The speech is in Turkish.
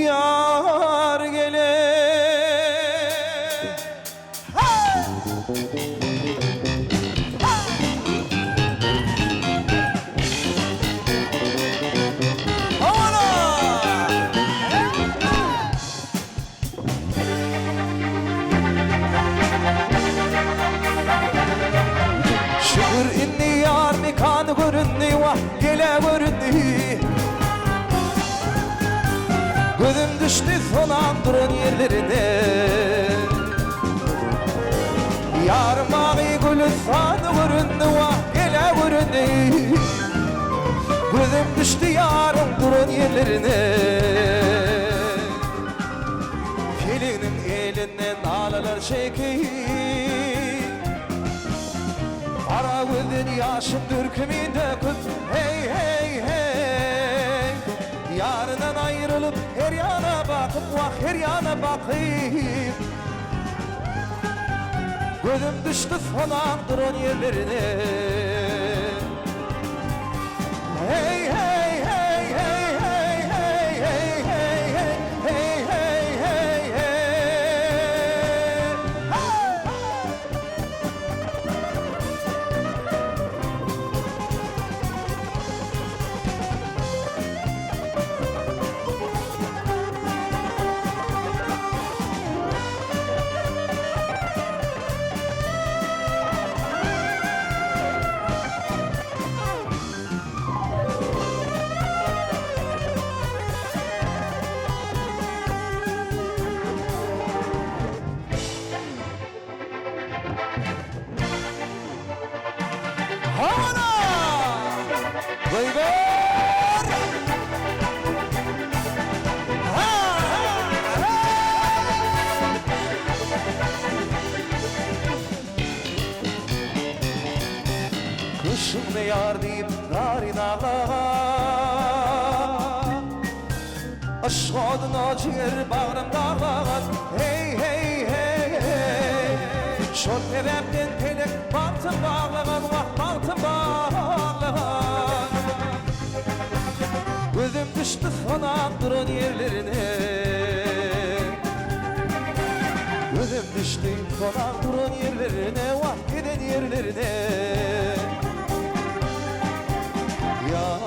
Yar gele şükür inni yar mekanı göründü vah gele göründü. Gözüm düştü solan durun yerlerine. Yarım ağı gülü sanı göründü vah gele göründü. Gözüm düştü yarım durun yerlerine. Gelinin elinden ağlalar çekeyim. Ara gözün yaşın dürkümünde kız. Hey hey hey. Yarından ayrılıp her yana bakıp vah her yana bakayım. Gözüm düştü falan duran yerlerine. Hey hey hey hey hey hey hey hey hey hey hey hey. Havana! Baby! Kışın ne yar deyip narin ağlar. Aşk adına ciğer bağrımda ağlar. Hey hey hey hey. Şol sebepten telek baltım bağlagan vah baltım bağlagan. Gözüm düştü sonan durun yerlerine. Gözüm düştü sonan durun yerlerine. Vah giden yerlerine. Ya